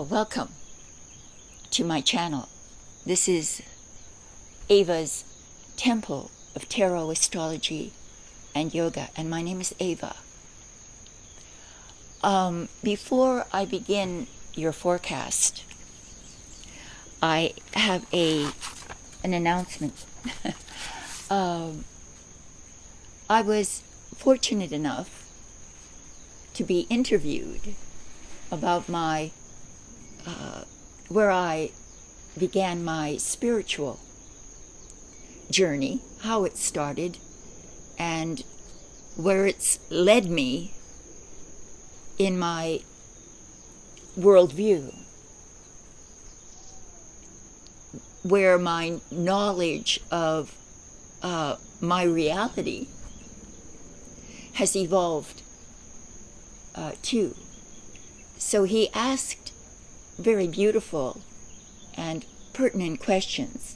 Welcome to my channel. This is Ava's Temple of Tarot, Astrology, and Yoga, and my name is Ava. Before I begin your forecast, I have an announcement. I was fortunate enough to be interviewed about my where I began my spiritual journey, how it started, and where it's led me in my worldview, where my knowledge of my reality has evolved too. So he asked very beautiful and pertinent questions.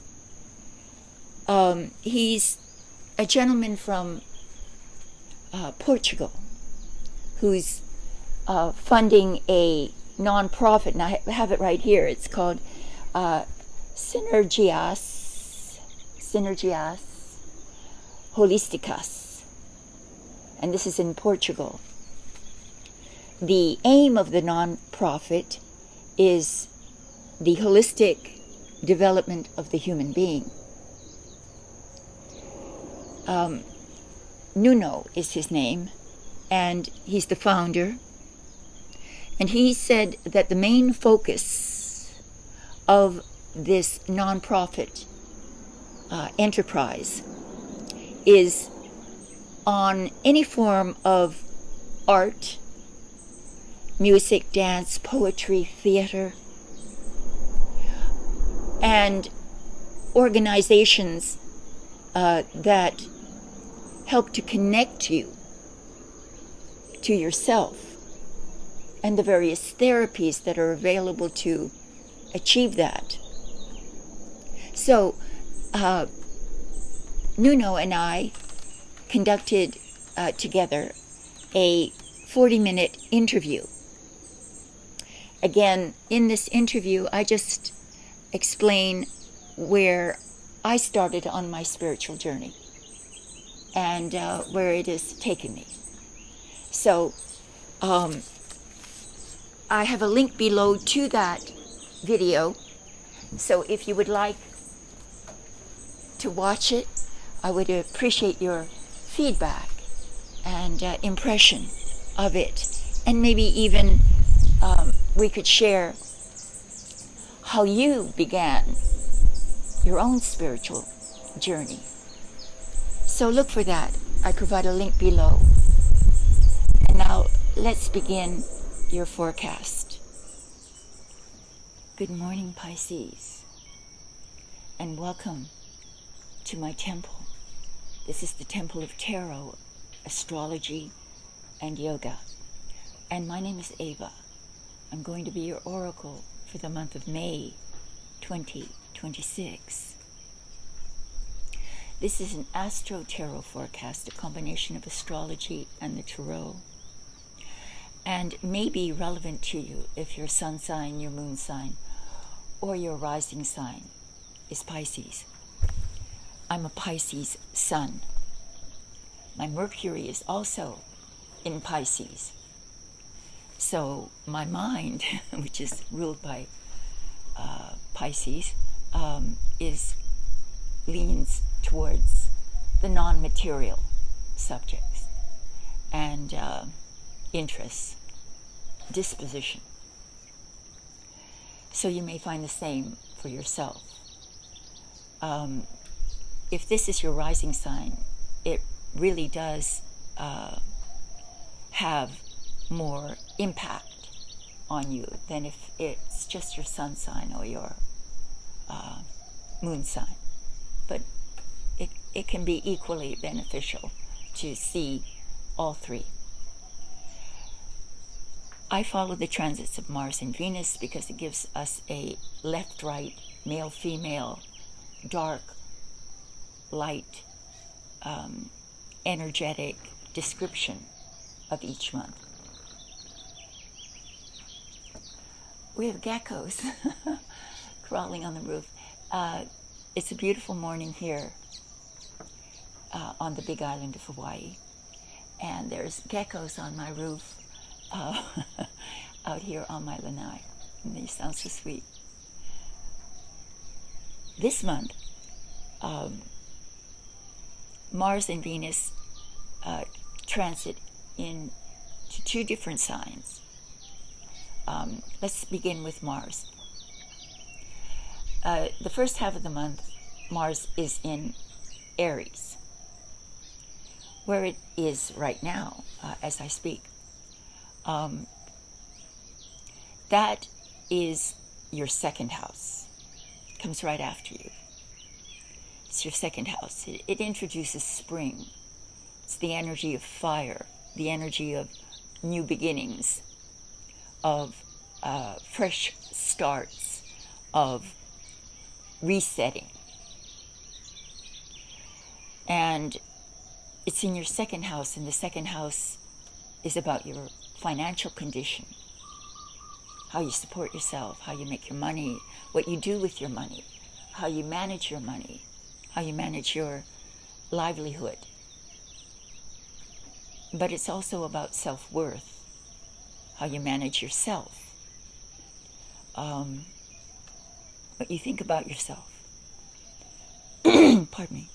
He's a gentleman from Portugal who's funding a non-profit, and I have it right here. It's called Sinergias Holísticas, and this is in Portugal. The aim of the non-profit is the holistic development of the human being. Nuno is his name, and he's the founder. And he said that the main focus of this non-profit enterprise is on any form of art, music, dance, poetry, theater, and organizations that help to connect you to yourself, and the various therapies that are available to achieve that. So Nuno and I conducted together a 40-minute interview. Again, in this interview, I just explain where I started on my spiritual journey and where it has taken me. So I have a link below to that video. So if you would like to watch it, I would appreciate your feedback and impression of it. And maybe even we could share how you began your own spiritual journey. So look for that. I provide a link below. And now let's begin your forecast. Good morning, Pisces, and welcome to my temple. This is the Temple of Tarot, Astrology, and Yoga. And my name is Ava. I'm going to be your oracle for the month of May 2026. This is an Astro Tarot forecast, a combination of astrology and the tarot, and may be relevant to you if your sun sign, your moon sign, or your rising sign is Pisces. I'm a Pisces sun. My Mercury is also in Pisces. So my mind, which is ruled by Pisces, leans towards the non-material subjects and interests, disposition. So you may find the same for yourself. If this is your rising sign, it really does have more impact on you than if it's just your sun sign or your moon sign. But it can be equally beneficial to see all three. I follow the transits of Mars and Venus because it gives us a left-right, male-female, dark, light, energetic description of each month. We have geckos crawling on the roof. It's a beautiful morning here on the big island of Hawaii. And there's geckos on my roof out here on my lanai. And they sound so sweet. This month, Mars and Venus transit into two different signs. Let's begin with Mars. The first half of the month, Mars is in Aries, where it is right now as I speak. That is your second house. It comes right after you. It's your second house. It introduces spring. It's the energy of fire, the energy of new beginnings, of fresh starts, of resetting. And it's in your second house, and the second house is about your financial condition, how you support yourself, how you make your money, what you do with your money, how you manage your money, how you manage your livelihood. But it's also about self-worth, how you manage yourself, what you think about yourself. Pardon me.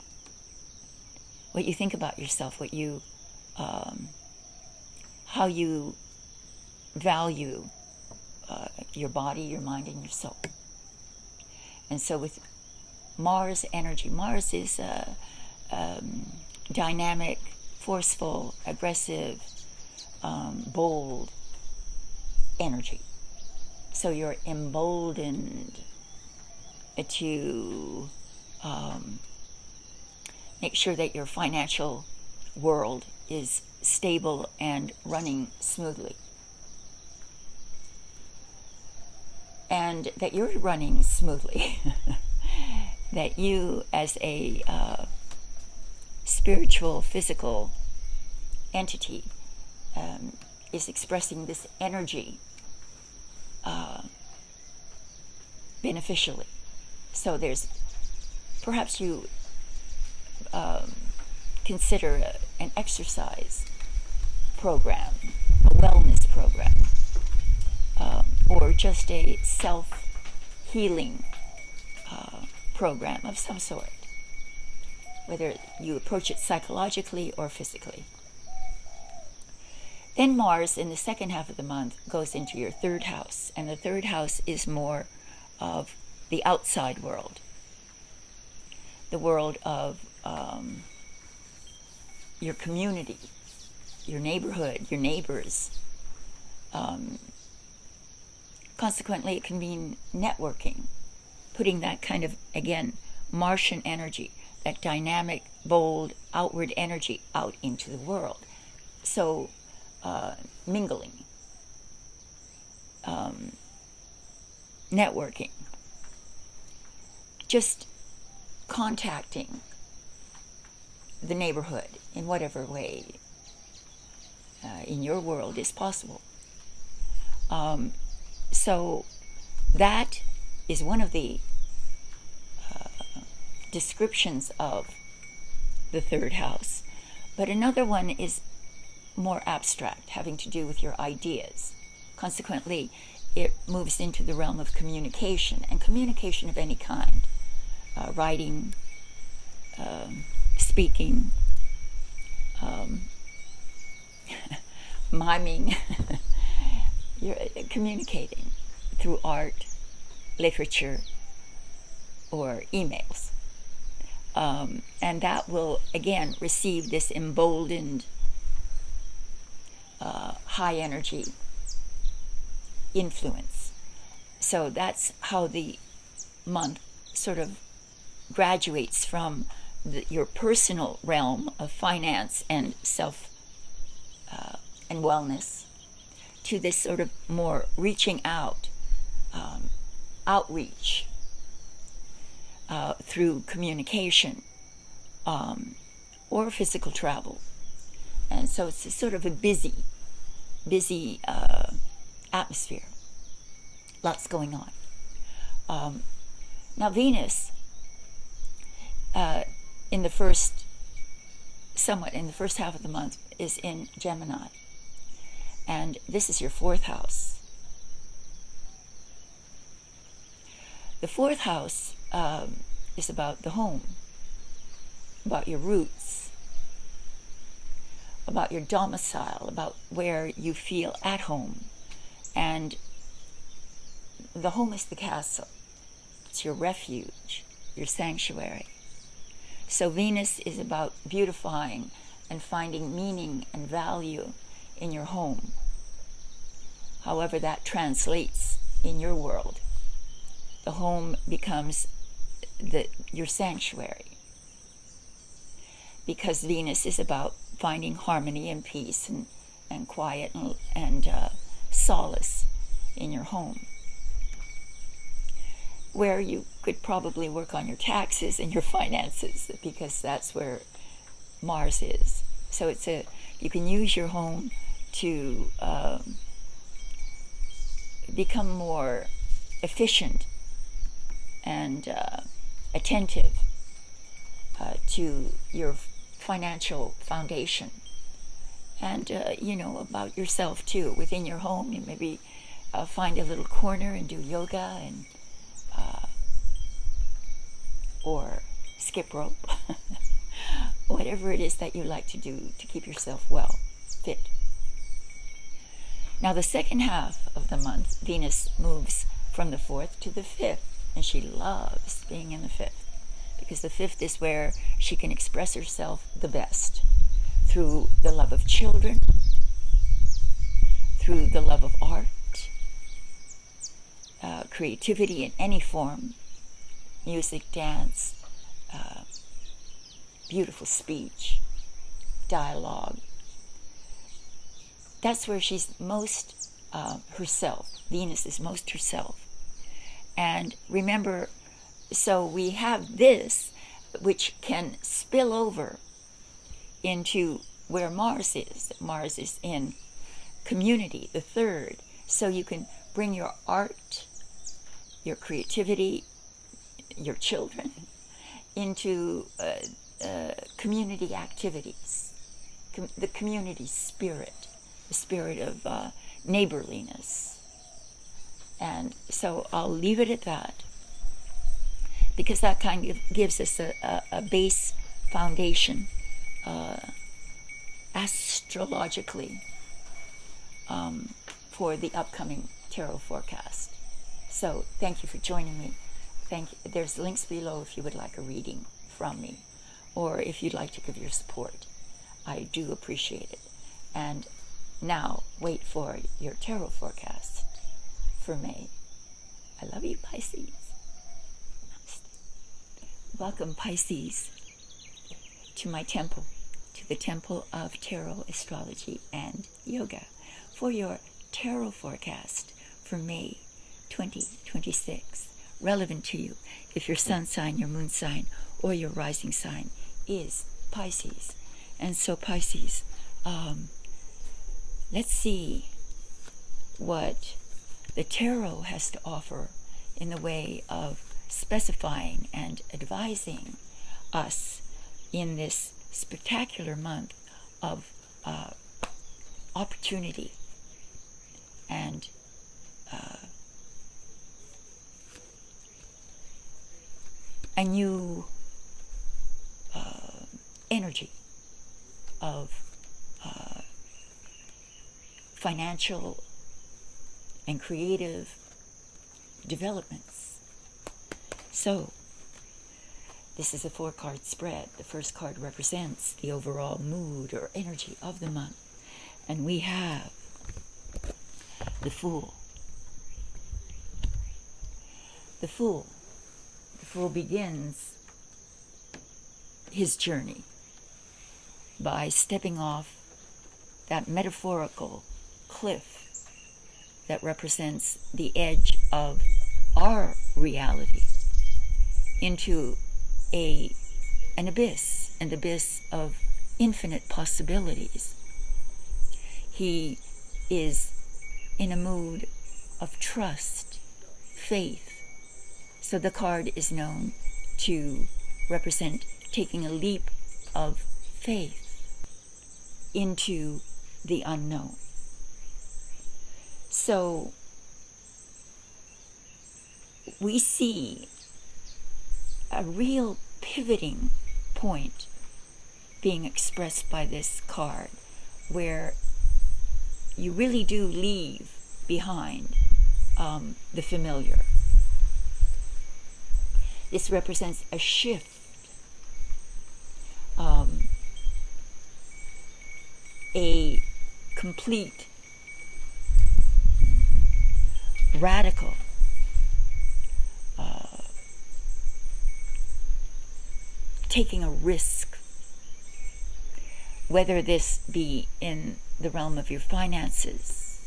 What you think about yourself, what you, how you value your body, your mind, and your soul. And so with Mars energy, Mars is dynamic, forceful, aggressive, bold energy. So you're emboldened to make sure that your financial world is stable and running smoothly. And that you're running smoothly. That you, as a spiritual, physical entity, is expressing this energy beneficially. So there's, perhaps you consider an exercise program, a wellness program, or just a self-healing program of some sort, whether you approach it psychologically or physically. Then Mars, in the second half of the month, goes into your third house, and the third house is more of the outside world, the world of your community, your neighborhood, your neighbors. Consequently, it can mean networking, putting that kind of, again, Martian energy, that dynamic, bold, outward energy out into the world. So, mingling, networking, just contacting the neighborhood in whatever way in your world is possible. So that is one of the descriptions of the third house. But another one is more abstract, having to do with your ideas. Consequently, it moves into the realm of communication, and communication of any kind. Writing, speaking, miming. You're communicating through art, literature, or emails. And that will, again, receive this emboldened, high energy influence. So that's how the month sort of graduates from your personal realm of finance and self and wellness to this sort of more reaching out, outreach through communication or physical travel. And so it's sort of a busy atmosphere. lots going on. Now Venus, in the first half of the month, is in Gemini. And this is your 4th house. The 4th house is about the home, about your roots, about your domicile, about where you feel at home. And the home is the castle. It's your refuge, your sanctuary. So Venus is about beautifying and finding meaning and value in your home, however that translates in your world. The home becomes your sanctuary, because Venus is about finding harmony and peace and quiet and solace in your home, where you could probably work on your taxes and your finances, because that's where Mars is. So you can use your home to become more efficient and attentive to your financial foundation, and about yourself too. Within your home, you maybe find a little corner and do yoga and or skip rope, whatever it is that you like to do to keep yourself well, fit. Now the second half of the month, Venus moves from the 4th to the 5th, and she loves being in the 5th, because the 5th is where she can express herself the best, through the love of children, through the love of art, creativity in any form, music, dance, beautiful speech, dialogue. That's where she's most herself. Venus is most herself. And remember, so we have this, which can spill over into where Mars is. Mars is in community, the 3rd. So you can bring your art, your creativity, your children into community activities, the community spirit, the spirit of neighborliness. And so I'll leave it at that, because that kind of gives us a base foundation astrologically for the upcoming tarot forecast. So thank you for joining me. There's links below if you would like a reading from me, or if you'd like to give your support. I do appreciate it. And now wait for your tarot forecast for May. I love you, Pisces. Welcome, Pisces, to my temple, to the Temple of Tarot, Astrology, and Yoga, for your tarot forecast for May 2026, relevant to you if your sun sign, your moon sign, or your rising sign is Pisces. And so Pisces, let's see what the tarot has to offer in the way of specifying and advising us in this spectacular month of opportunity and a new energy of financial and creative developments. So, this is a 4-card spread. The first card represents the overall mood or energy of the month. And we have the Fool. The Fool. The Fool begins his journey by stepping off that metaphorical cliff that represents the edge of our reality into an abyss of infinite possibilities. He is in a mood of trust faith. So the card is known to represent taking a leap of faith into the unknown. So we see a real pivoting point being expressed by this card, where you really do leave behind the familiar. This represents a shift, a complete, radical, taking a risk, whether this be in the realm of your finances,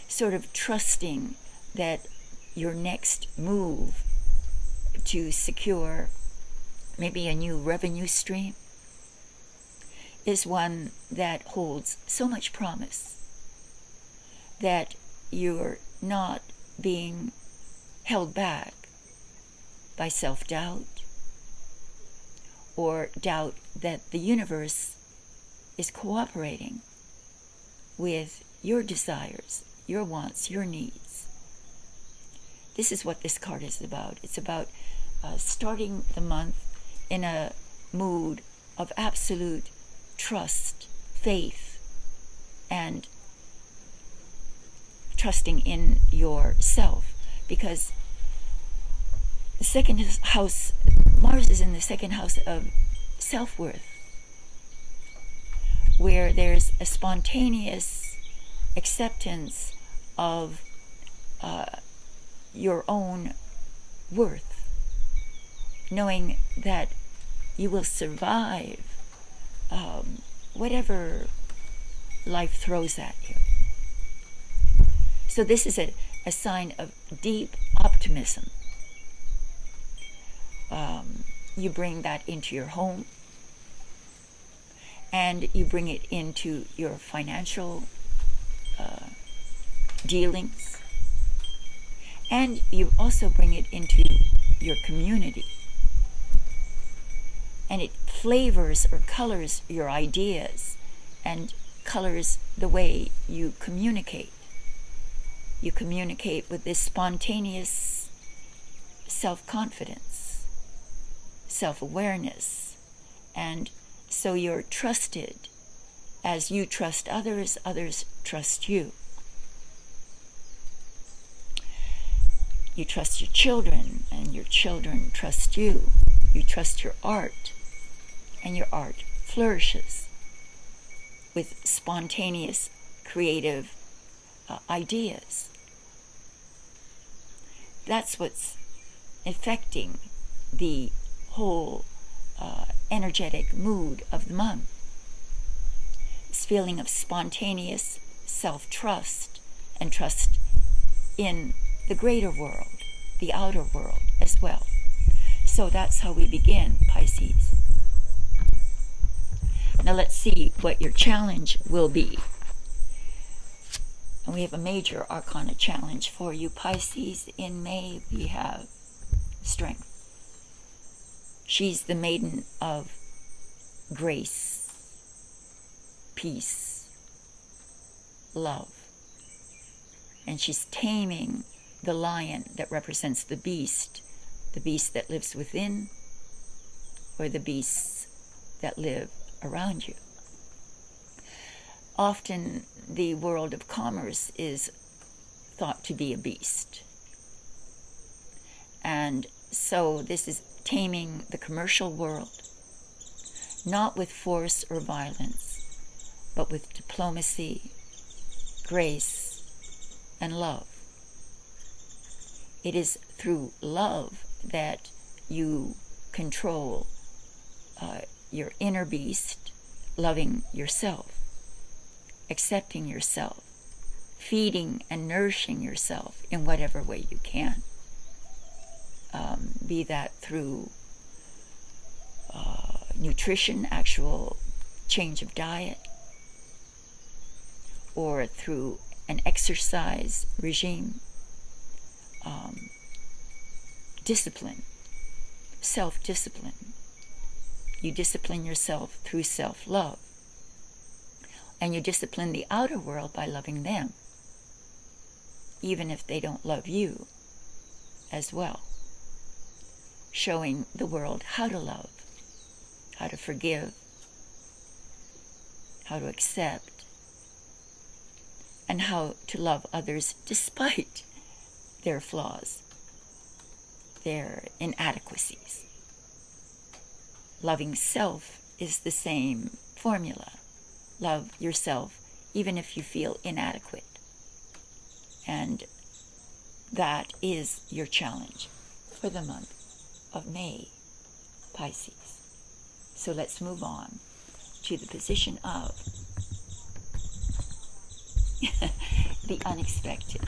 sort of trusting that your next move to secure maybe a new revenue stream is one that holds so much promise that you're not being held back by self-doubt or doubt that the universe is cooperating with your desires, your wants, your needs. This is what this card is about. It's about starting the month in a mood of absolute trust, faith, and trusting in yourself. Because the second house, Mars is in the second house of self-worth, where there's a spontaneous acceptance of your own worth, knowing that you will survive whatever life throws at you. So this is a sign of deep optimism. You bring that into your home, and you bring it into your financial dealings, and you also bring it into your community, and it flavors or colors your ideas and colors the way you communicate. You communicate with this spontaneous self-confidence, self-awareness, and so you're trusted. As you trust others, others trust you. You trust your children, and your children trust you. You trust your art, and your art flourishes with spontaneous, creative ideas. That's what's affecting the whole energetic mood of the month. This feeling of spontaneous self-trust and trust in the greater world, the outer world as well. So that's how we begin, Pisces. Now let's see what your challenge will be. And we have a major arcana challenge for you, Pisces. In May, we have strength. She's the maiden of grace, peace, love. And she's taming the lion that represents the beast that lives within, or the beasts that live around you. Often the world of commerce is thought to be a beast. And so this is taming the commercial world, not with force or violence, but with diplomacy, grace, and love. It is through love that you control your inner beast, loving yourself, accepting yourself, feeding and nourishing yourself in whatever way you can. Be that through nutrition, actual change of diet, or through an exercise regime, discipline, self-discipline. You discipline yourself through self-love. And you discipline the outer world by loving them, even if they don't love you as well. Showing the world how to love, how to forgive, how to accept, and how to love others despite their flaws, their inadequacies. Loving self is the same formula. Love yourself even if you feel inadequate. And that is your challenge for the month of May, Pisces. So let's move on to the position of the unexpected.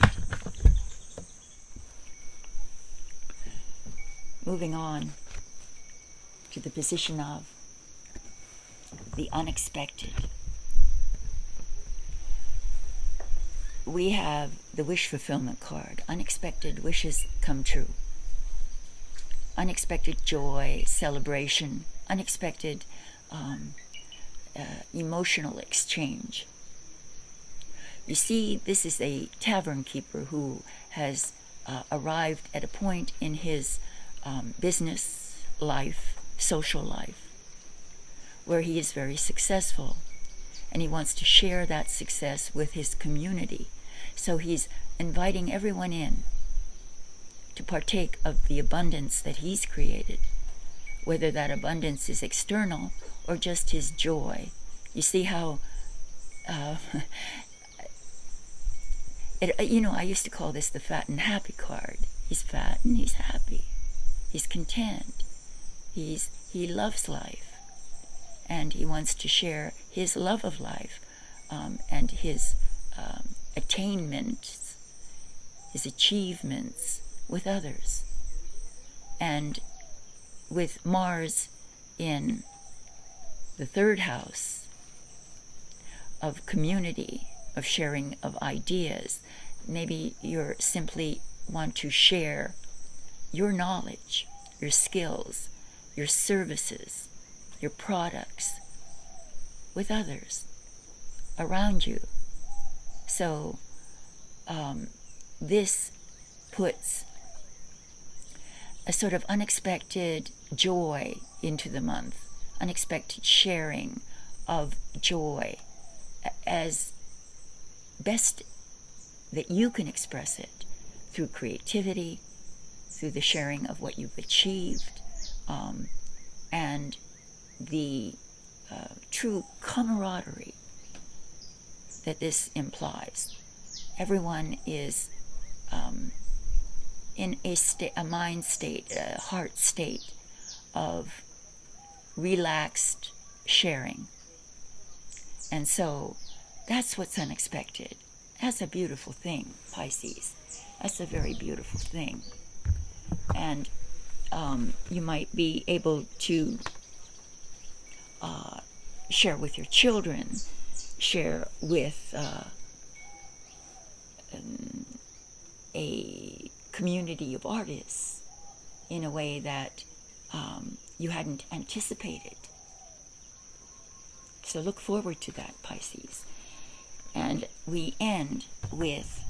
Moving on to the position of the unexpected. We have the wish fulfillment card. Unexpected wishes come true. Unexpected joy, celebration, unexpected emotional exchange. You see, this is a tavern keeper who has arrived at a point in his business life, social life, where he is very successful. And he wants to share that success with his community. So he's inviting everyone in to partake of the abundance that he's created, whether that abundance is external or just his joy. You see how, I used to call this the fat and happy card. He's fat and he's happy. He's content. He loves life. And he wants to share his love of life and his attainments, his achievements with others. And with Mars in the third house of community, of sharing of ideas, maybe you simply want to share your knowledge, your skills, your services, your products with others around you. So this puts a sort of unexpected joy into the month, unexpected sharing of joy as best that you can express it through creativity, through the sharing of what you've achieved, and the true camaraderie that this implies. Everyone is in a mind state, a heart state of relaxed sharing. And so that's what's unexpected. That's a beautiful thing, Pisces. That's a very beautiful thing. And you might be able to share with your children, share with a community of artists in a way that you hadn't anticipated. So look forward to that, Pisces. And we end with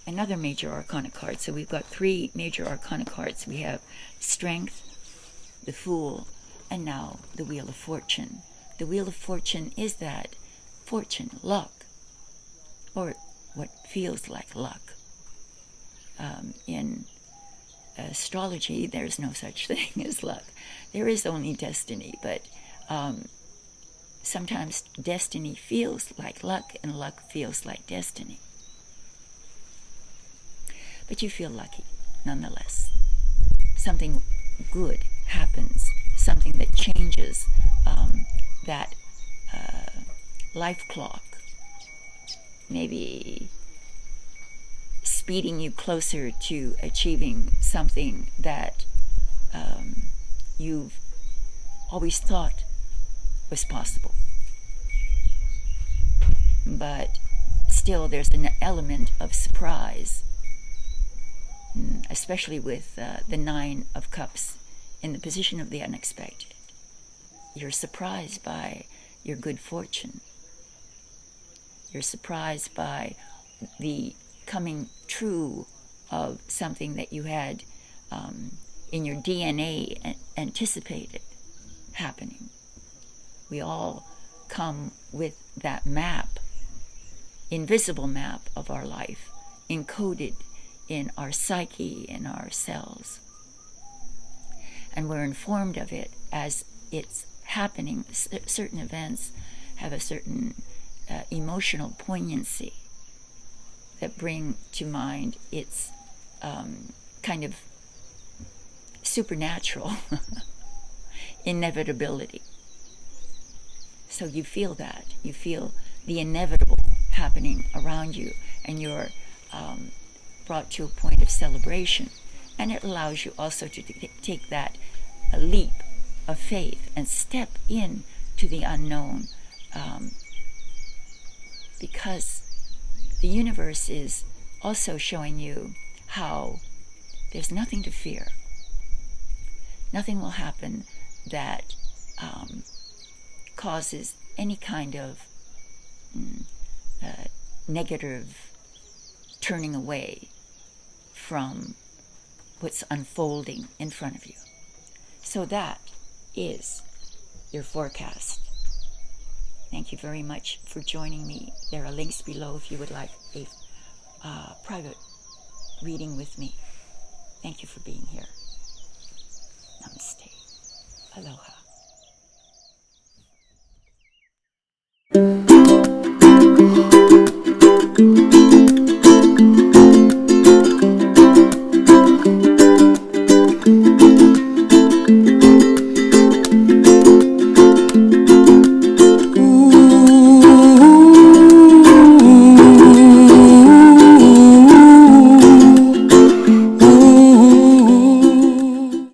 another major arcana card. So we've got 3 major arcana cards. We have Strength, the Fool, and now the Wheel of Fortune. The Wheel of Fortune is that fortune, luck, or what feels like luck. In astrology, there's no such thing as luck. There is only destiny, but sometimes destiny feels like luck and luck feels like destiny. But you feel lucky nonetheless. Something good happens, something that changes that life clock, maybe speeding you closer to achieving something that you've always thought was possible. But still there's an element of surprise especially with the Nine of Cups in the position of the unexpected. You're surprised by your good fortune. You're surprised by the coming true of something that you had in your DNA anticipated happening. We all come with that map, invisible map of our life, encoded in our psyche, in our cells. And we're informed of it as it's happening. Certain events have a certain emotional poignancy that bring to mind its kind of supernatural inevitability. So you feel that. You feel the inevitable happening around you, and you're brought to a point of celebration. And it allows you also to take that leap of faith and step in to the unknown, because the universe is also showing you how there's nothing to fear. Nothing will happen that causes any kind of negative turning away from what's unfolding in front of you. So that is your forecast. Thank you very much for joining me. There are links below if you would like a private reading with me. Thank you for being here. Namaste. Aloha.